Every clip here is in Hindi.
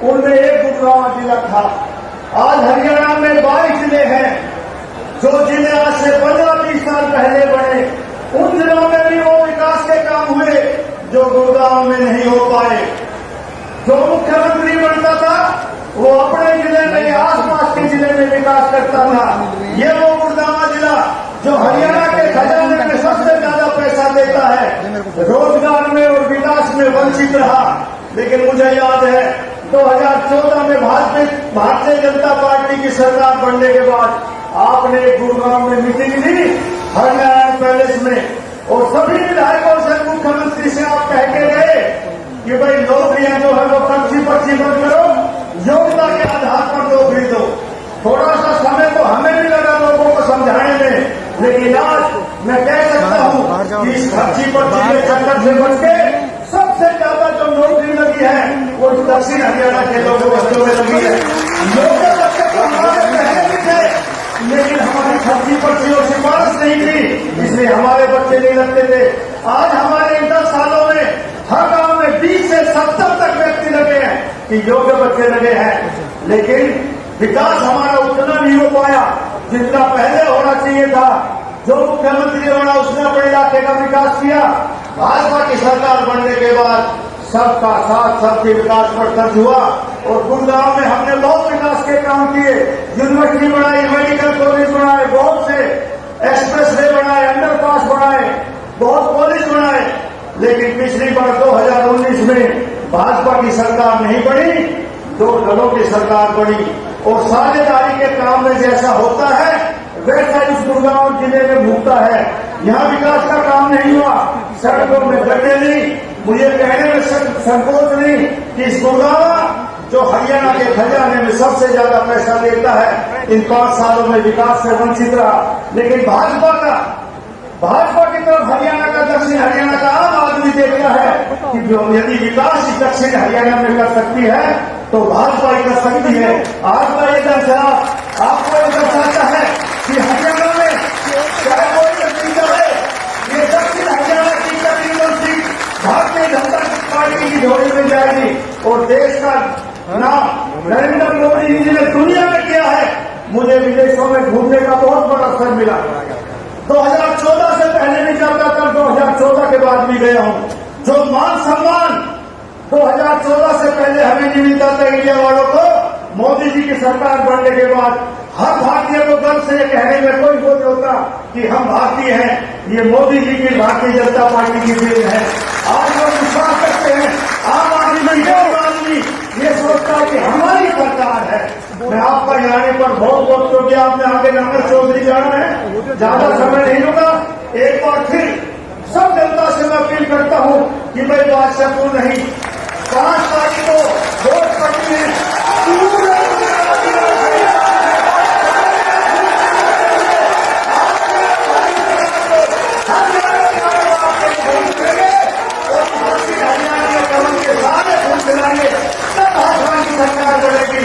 उनमें एक गुड़गांव जिला था। आज हरियाणा में 22 जिले हैं। जो जिले आज से 15-20 साल पहले बने, उन जिलों में भी वो विकास के काम हुए जो गुड़गांव में नहीं हो पाए। जो मुख्यमंत्री बनता था वो अपने जिले में, आसपास के जिले में विकास करता था। ये वो गुड़गांव जिला जो हरियाणा के खजाने में सबसे ज्यादा पैसा देता है, रोजगार में और विकास में वंचित रहा। लेकिन मुझे याद है 2014 में भारतीय जनता पार्टी की सरकार बनने के बाद आपने गुड़गांव में मीटिंग ली हरियाणा पैलेस में, और सभी विधायकों से, मुख्यमंत्री से आप कह के गए कि भाई नौकरियां जो है वो 25-25 मत करो, योग्यता के आधार पर नौकरी दो। थोड़ा सा समय तो हमें भी लगा लोगों को समझाने में, लेकिन आज मैं कह सकता हूं कि इस 25-25 के चक्कर से बच के सबसे ज्यादा जो नौकरी लगी है वो दक्षिण हरियाणा के लोगों बच्चों में लगी है। लोग बच्चे तो हमारे पहले भी थे, लेकिन हमारी 25-25 सिफारिश नहीं थी, इसलिए हमारे बच्चे नहीं लगते थे। आज हमारे इन 10 सालों में हर गांव में 20 से 70 तक व्यक्ति लगे हैं कि योग्य बच्चे लगे हैं। लेकिन विकास हमारा उतना नहीं हो पाया जितना पहले होना चाहिए था। जो मुख्यमंत्री बना उसने अपने इलाके का विकास किया। भाजपा की सरकार बनने के बाद सबका साथ, सबके विकास पर खर्च हुआ, और गुड़गांव में हमने बहुत विकास के काम किए। यूनिवर्सिटी बनाई, मेडिकल कॉलेज बनाए, बहुत से एक्सप्रेस वे बनाए, अंडरपास बनाए, बहुत कॉलेज बनाए। लेकिन पिछली बार 2019 में भाजपा की सरकार नहीं बनी, 2 दलों की सरकार बनी, और साझेदारी के काम में जैसा होता है वैसा इस गुड़गांव जिले में भूखता है। यहाँ विकास का काम नहीं हुआ, सड़कों में गड्ढे नहीं। मुझे कहने में संकोच नहीं कि इस गुड़गांव जो हरियाणा के खजाने में सबसे ज्यादा पैसा देता है, इन 5 सालों में विकास से वंचित रहा। लेकिन भाजपा की तरफ हरियाणा का, दक्षिण हरियाणा का आम आदमी देखता है कि जो यदि विकास दक्षिण हरियाणा में कर सकती है तो भाजपा ही कर सकती है। आज का ये दर्शा आपको ये दर्शाता है कि हरियाणा में चाहे कोई नतीजा है, ये दक्षिण हरियाणा की तकरीबन सीट भारतीय जनता पार्टी की झोली में जाएगी, और देश का नाम नरेंद्र मोदी जी ने दुनिया में किया है। मुझे विदेशों में घूमने का बहुत बड़ा अवसर मिला। 2014 से पहले नहीं जाता था, 2014 के बाद भी गया हूं। जो मान सम्मान 2014 से पहले हमें नहीं मिलता था इंडिया वालों को, मोदी जी की सरकार बनने के बाद हर भारतीय को गर्व से कहने में कोई बोझ होता कि हम भारतीय हैं, ये मोदी जी की, भारतीय जनता पार्टी की देन है। आज लोग विश्वास करते हैं, आम आदमी ये सोचता है कि हमारी सरकार है। मैं आपका आने पर बहुत बहुत क्योंकि आपने आगे नागर चौधरी जाना है, ज्यादा समय नहीं होगा। एक बार फिर सब जनता से मैं अपील करता हूं कि मैं बादशाहपुर नहीं, 5 तारीख को वोट पड़ती है। सरकार बढ़ेगी।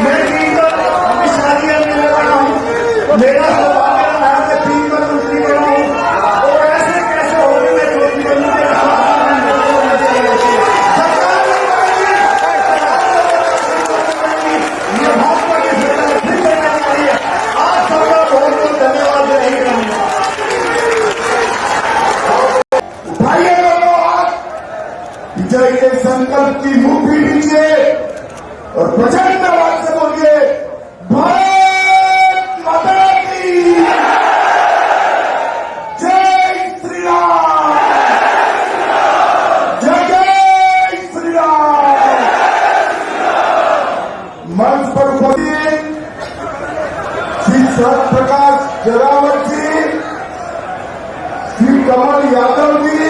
मैं 3 बार अभी शादियां में लगा हूं, मेरा सौभाग्य रहा है मैं 3 बार मंत्री बना हूं, और ऐसे कैसे होने में भाजपा की सरकार फिर देना चाहिए। आज सबका बहुत बहुत धन्यवाद नहीं करूंगा। उठाइए लोगों हाथ, विजय के संकल्प की मुट्ठी नीचे और प्रचंड आवाज से बोलिए भारत माता की जय श्री राम, जय जय श्री राम। मंच पर उपस्थित श्री सत प्रकाश जरावत जी, श्री कमल यादव जी,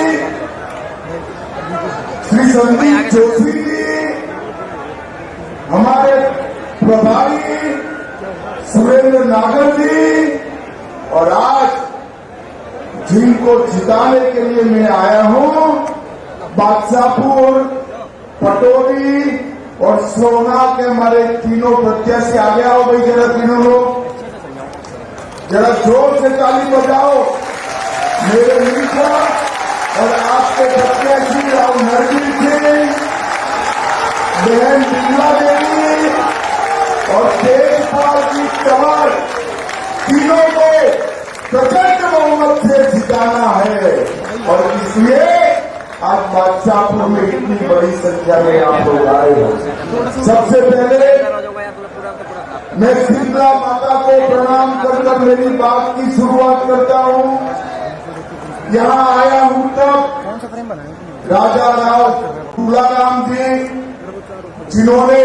श्री संदीप जोशी जी, हमारे प्रभारी सुरेंद्र नागर जी, और आज जिनको जिताने के लिए मैं आया हूं, बादशाहपुर, पटोरी और सोना के हमारे तीनों प्रत्याशी आगे आओ भाई, जरा तीनों लोग जरा जोर से ताली बजाओ मेरे मित्र और आपके प्रत्याशी राव नरवीर सिंह, बहन बिमला देवी और तेजपाल की कंवर, तीनों को प्रचंड बहुमत से जिताना है। और इसलिए आज बादशाहपुर में इतनी बड़ी संख्या में आप लोग आए हो। सबसे पहले मैं शीतला माता को प्रणाम कर मेरी बात की शुरुआत करता हूं। यहां आया हूं तब राजा राव तुलाराम जी, जिन्होंने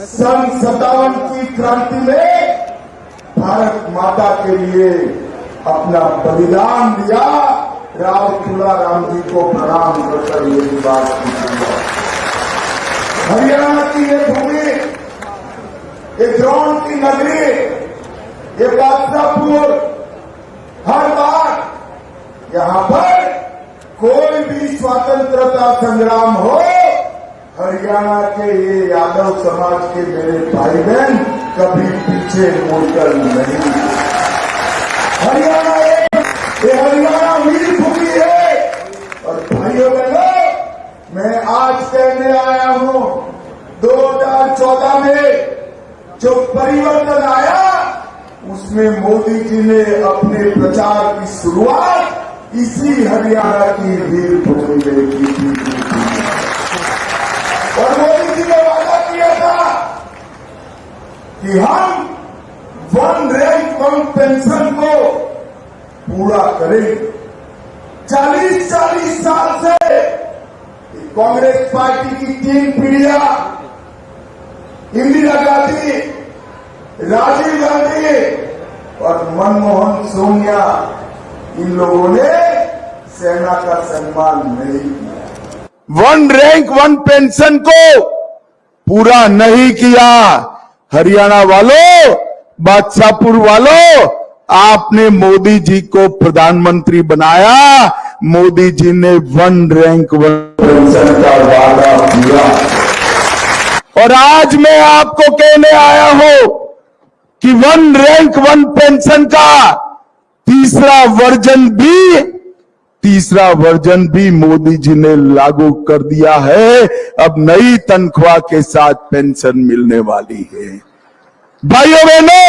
सन 57 की क्रांति में भारत माता के लिए अपना बलिदान दिया, राव तुलाराम जी को प्रणाम कर मेरी बात की शुरुआत। हरियाणा की ये भूमि, ये द्रोण की नगरी, ये बादशाहपुर, हर बार यहां पर कोई भी स्वतंत्रता संग्राम हो, हरियाणा के ये यादव समाज के मेरे भाई बहन कभी पीछे मुड़कर नहीं। हरियाणा ये हरियाणा वीर भूमि है। और भाइयों बहनों, मैं आज कहने आया हूं 2014 में जो परिवर्तन आया, उसमें मोदी जी ने अपने प्रचार की शुरुआत इसी हरियाणा की वीर भूमि में की थी। और मोदी जी ने वादा किया था कि हम 1 रैंक 1 पेंशन को पूरा करेंगे। 40 साल से कांग्रेस पार्टी की 3 पीढ़ियां, इंदिरा गांधी, राजीव गांधी और मनमोहन सोनिया, इन लोगों ने सेना का सम्मान नहीं किया। 1 रैंक 1 पेंशन को पूरा नहीं किया। हरियाणा वालों, बादशाहपुर वालों, आपने मोदी जी को प्रधानमंत्री बनाया। मोदी जी ने 1 रैंक 1 पेंशन का वादा किया। और आज मैं आपको कहने आया हूं कि 1 रैंक 1 पेंशन का तीसरा वर्जन भी मोदी जी ने लागू कर दिया है। अब नई तनख्वाह के साथ पेंशन मिलने वाली है। भाइयों बहनों,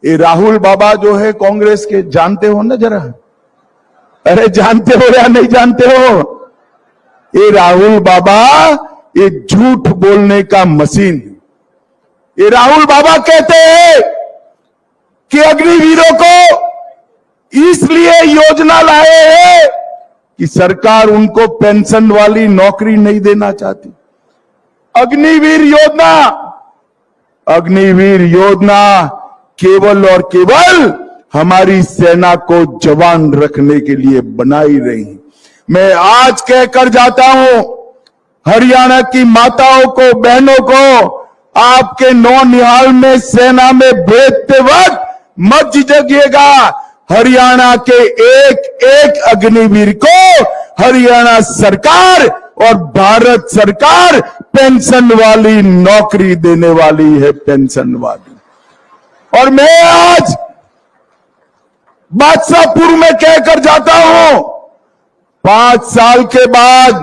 ये राहुल बाबा जो है कांग्रेस के, जानते हो ना जरा? अरे जानते हो या नहीं जानते हो? ये राहुल बाबा ये झूठ बोलने का मशीन है। ये राहुल बाबा कहते हैं कि अग्निवीरों को इसलिए योजना लाए हैं कि सरकार उनको पेंशन वाली नौकरी नहीं देना चाहती। अग्निवीर योजना केवल और केवल हमारी सेना को जवान रखने के लिए बनाई रही। मैं आज कहकर जाता हूं हरियाणा की माताओं को, बहनों को, आपके नौनिहाल में सेना में भेजते वक्त मत झिझकिएगा। हरियाणा के एक अग्निवीर को हरियाणा सरकार और भारत सरकार पेंशन वाली नौकरी देने वाली है, पेंशन वाली। और मैं आज बादशाहपुर में कहकर जाता हूं, 5 साल के बाद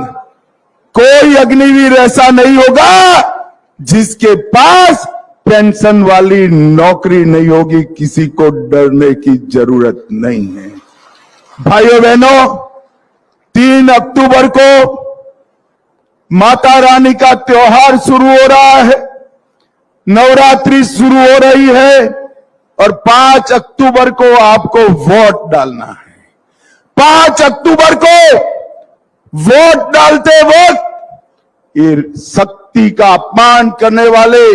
कोई अग्निवीर ऐसा नहीं होगा जिसके पास पेंशन वाली नौकरी नहीं होगी। किसी को डरने की जरूरत नहीं है। भाइयों बहनों, 3 अक्टूबर को माता रानी का त्योहार शुरू हो रहा है, नवरात्रि शुरू हो रही है और 5 अक्टूबर को आपको वोट डालना है। 5 अक्टूबर को वोट डालते वक्त ये शक्ति का अपमान करने वाले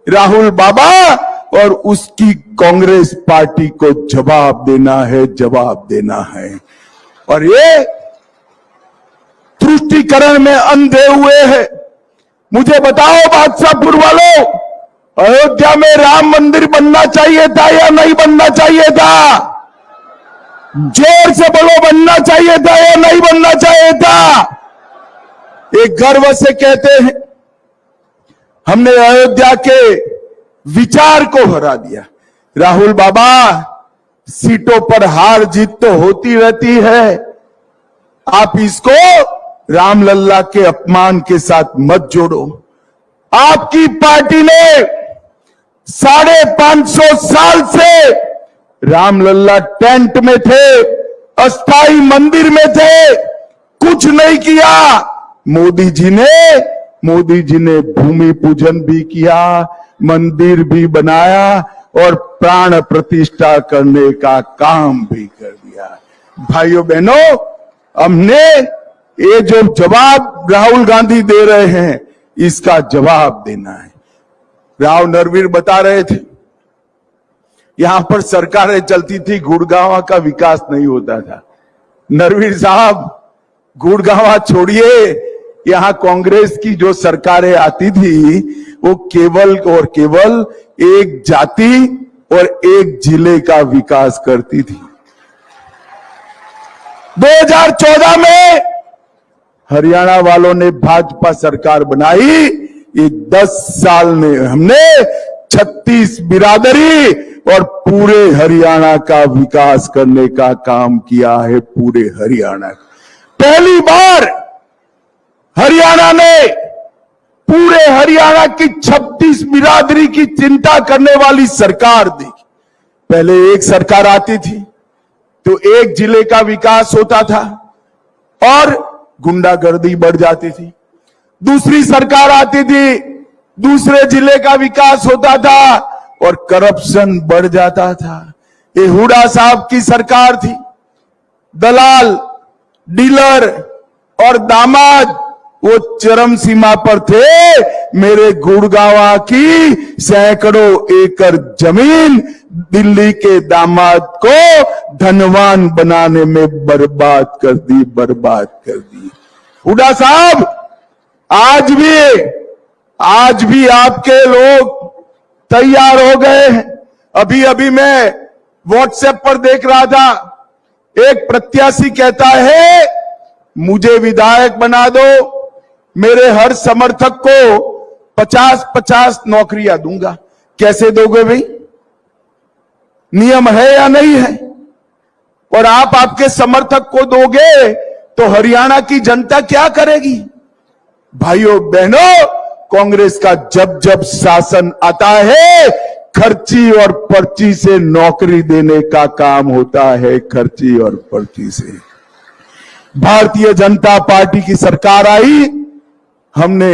राहुल बाबा और उसकी कांग्रेस पार्टी को जवाब देना है। और ये तुष्टीकरण में अंधे हुए हैं। मुझे बताओ बादशाहपुर वालों, अयोध्या में राम मंदिर बनना चाहिए था या नहीं बनना चाहिए था? जोर से बोलो, बनना चाहिए था या नहीं बनना चाहिए था? एक गर्व से कहते हैं हमने अयोध्या के विचार को हरा दिया। राहुल बाबा, सीटों पर हार जीत तो होती रहती है, आप इसको रामलल्ला के अपमान के साथ मत जोड़ो। आपकी पार्टी ने 550 साल से रामलल्ला टेंट में थे, अस्थाई मंदिर में थे, कुछ नहीं किया। मोदी जी ने भूमि पूजन भी किया, मंदिर भी बनाया और प्राण प्रतिष्ठा करने का काम भी कर दिया। भाइयों बहनों, हमने ये जो जवाब राहुल गांधी दे रहे हैं, इसका जवाब देना है। राव नरवीर बता रहे थे, यहां पर सरकारें चलती थी, गुड़गांव का विकास नहीं होता था। नरवीर साहब, गुड़गांव छोड़िए, यहां कांग्रेस की जो सरकारें आती थी वो केवल और केवल एक जाति और एक जिले का विकास करती थी। 2014 में हरियाणा वालों ने भाजपा सरकार बनाई। ये 10 साल में हमने 36 बिरादरी और पूरे हरियाणा का विकास करने का काम किया है। पूरे हरियाणा का पहली बार हरियाणा ने पूरे हरियाणा की 36 बिरादरी की चिंता करने वाली सरकार दी। पहले एक सरकार आती थी तो एक जिले का विकास होता था और गुंडागर्दी बढ़ जाती थी। दूसरी सरकार आती थी, दूसरे जिले का विकास होता था और करप्शन बढ़ जाता था। ये हुड्डा साहब की सरकार थी। दलाल, डीलर और दामाद वो चरम सीमा पर थे। मेरे गुड़गांव की सैकड़ों एकड़ जमीन दिल्ली के दामाद को धनवान बनाने में बर्बाद कर दी। हुड्डा साहब, आज भी आपके लोग तैयार हो गए हैं। अभी मैं व्हाट्सएप पर देख रहा था, एक प्रत्याशी कहता है मुझे विधायक बना दो, मेरे हर समर्थक को 50-50 नौकरियां दूंगा। कैसे दोगे भाई? नियम है या नहीं है? और आप आपके समर्थक को दोगे तो हरियाणा की जनता क्या करेगी? भाइयों बहनों, कांग्रेस का जब शासन आता है, खर्ची और पर्ची से नौकरी देने का काम होता है। खर्ची और पर्ची से। भारतीय जनता पार्टी की सरकार आई, हमने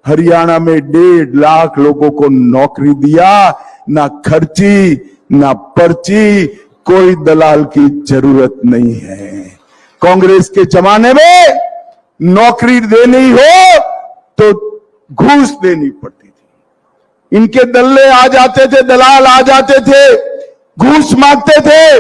हरियाणा में 1.5 लाख लोगों को नौकरी दिया। ना खर्ची ना पर्ची, कोई दलाल की जरूरत नहीं है। कांग्रेस के जमाने में नौकरी देनी हो तो घूस देनी पड़ती थी। इनके दल्ले आ जाते थे, दलाल आ जाते थे, घूस मांगते थे।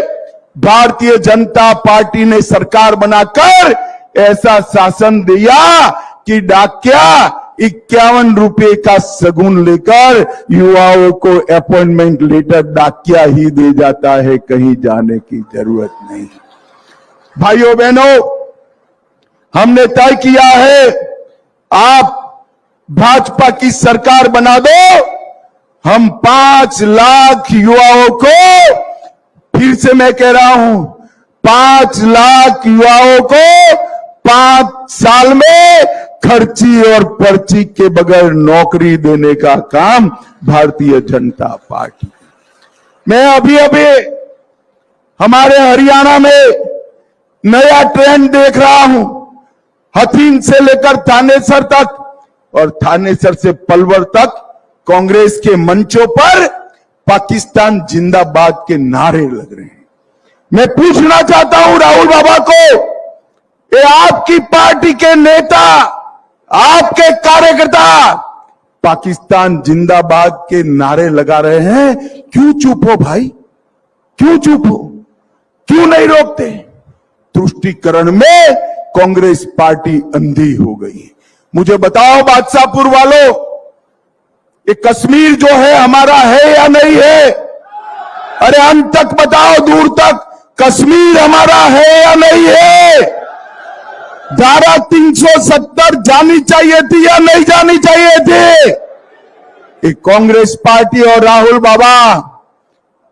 भारतीय जनता पार्टी ने सरकार बनाकर ऐसा शासन दिया कि डाकिया 51 रुपए का सगुन लेकर युवाओं को अपॉइंटमेंट लेटर डाकिया ही दे जाता है, कहीं जाने की जरूरत नहीं। भाइयों बहनों, हमने तय किया है, आप भाजपा की सरकार बना दो, हम 5 लाख युवाओं को, फिर से मैं कह रहा हूं, 5 लाख युवाओं को 5 साल में खर्ची और पर्ची के बगैर नौकरी देने का काम भारतीय जनता पार्टी। मैं अभी हमारे हरियाणा में नया ट्रेंड देख रहा हूं। हथीन से लेकर थानेसर तक और थानेसर से पलवल तक कांग्रेस के मंचों पर पाकिस्तान जिंदाबाद के नारे लग रहे हैं। मैं पूछना चाहता हूं राहुल बाबा को, ये आपकी पार्टी के नेता, आपके कार्यकर्ता पाकिस्तान जिंदाबाद के नारे लगा रहे हैं, क्यों चुप हो भाई? क्यों चुप हो? क्यों नहीं रोकते? तुष्टीकरण में कांग्रेस पार्टी अंधी हो गई। मुझे बताओ बादशाहपुर वालों, ये कश्मीर जो है हमारा है या नहीं है? अरे अंत तक बताओ, दूर तक, कश्मीर हमारा है या नहीं है? धारा 370 जानी चाहिए थी या नहीं जानी चाहिए थी? ये कांग्रेस पार्टी और राहुल बाबा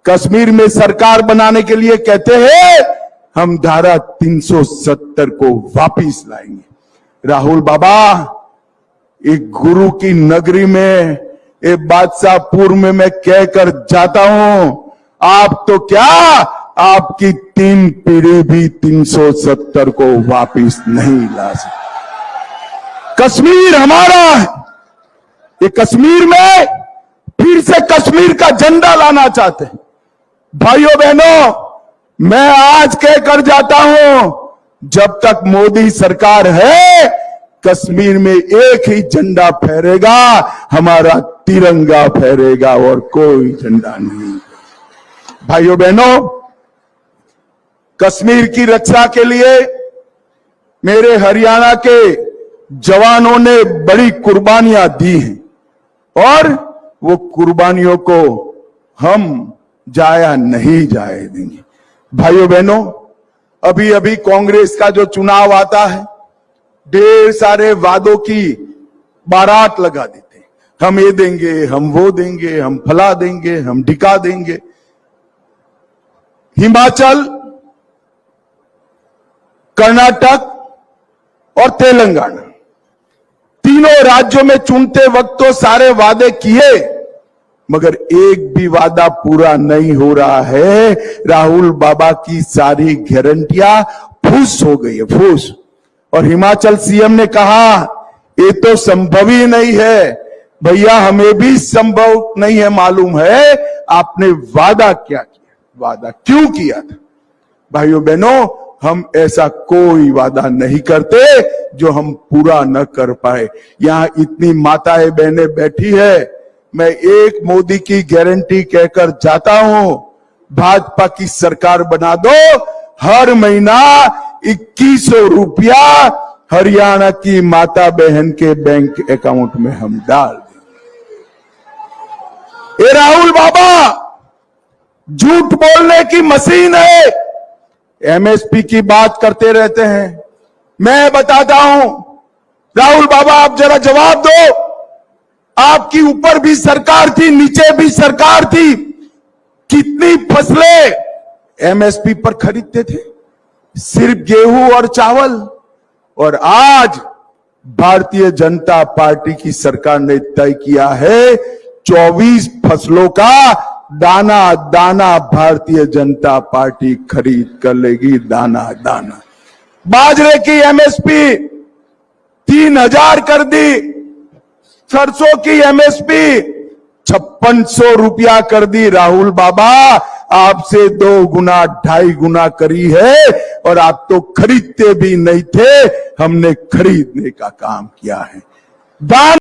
कश्मीर में सरकार बनाने के लिए कहते हैं हम धारा 370 को वापिस लाएंगे। राहुल बाबा, एक गुरु की नगरी में, एक बादशाहपुर में मैं कहकर जाता हूं, आप तो क्या, आपकी 3 पीढ़ी भी 370 को वापिस नहीं ला सकती। कश्मीर हमारा है। ये कश्मीर में फिर से कश्मीर का झंडा लाना चाहते हैं। भाइयों बहनों, मैं आज कहकर जाता हूं, जब तक मोदी सरकार है, कश्मीर में एक ही झंडा फहरेगा, हमारा तिरंगा फहरेगा और कोई झंडा नहीं। भाइयों बहनों, कश्मीर की रक्षा के लिए मेरे हरियाणा के जवानों ने बड़ी कुर्बानियां दी हैं और वो कुर्बानियों को हम जाया नहीं जाए देंगे। भाइयों बहनों, अभी अभी कांग्रेस का जो चुनाव आता है, ढेर सारे वादों की बारात लगा देते हैं। हम ये देंगे, हम वो देंगे, हम फला देंगे, हम ढिका देंगे। हिमाचल, कर्नाटक और तेलंगाना, तीनों राज्यों में चुनते वक्त तो सारे वादे किए, मगर एक भी वादा पूरा नहीं हो रहा है। राहुल बाबा की सारी गारंटियां फूस हो गई है, फूस। और हिमाचल सीएम ने कहा ये तो संभव ही नहीं है। भैया, हमें भी संभव नहीं है मालूम है। आपने वादा क्या किया, वादा क्यों किया था? भाइयों बहनों, हम ऐसा कोई वादा नहीं करते जो हम पूरा न कर पाए। यहां इतनी माताएं बहनें बैठी है, मैं एक मोदी की गारंटी कहकर जाता हूं, भाजपा की सरकार बना दो, हर महीना 2100 रुपया हरियाणा की माता बहन के बैंक अकाउंट में हम डाल देंगे। ये राहुल बाबा झूठ बोलने की मशीन है। एमएसपी की बात करते रहते हैं। मैं बताता हूं, राहुल बाबा आप जरा जवाब दो। आपकी ऊपर भी सरकार थी, नीचे भी सरकार थी, कितनी फसलें एमएसपी पर खरीदते थे? सिर्फ गेहूं और चावल। और आज भारतीय जनता पार्टी की सरकार ने तय किया है 24 फसलों का दाना दाना भारतीय जनता पार्टी खरीद कर लेगी, दाना दाना। बाजरे की एमएसपी 3000 कर दी, सरसों की एमएसपी 5600 रुपया कर दी। राहुल बाबा, आपसे 2 गुना 2.5 गुना करी है और आप तो खरीदते भी नहीं थे, हमने खरीदने का काम किया है। दान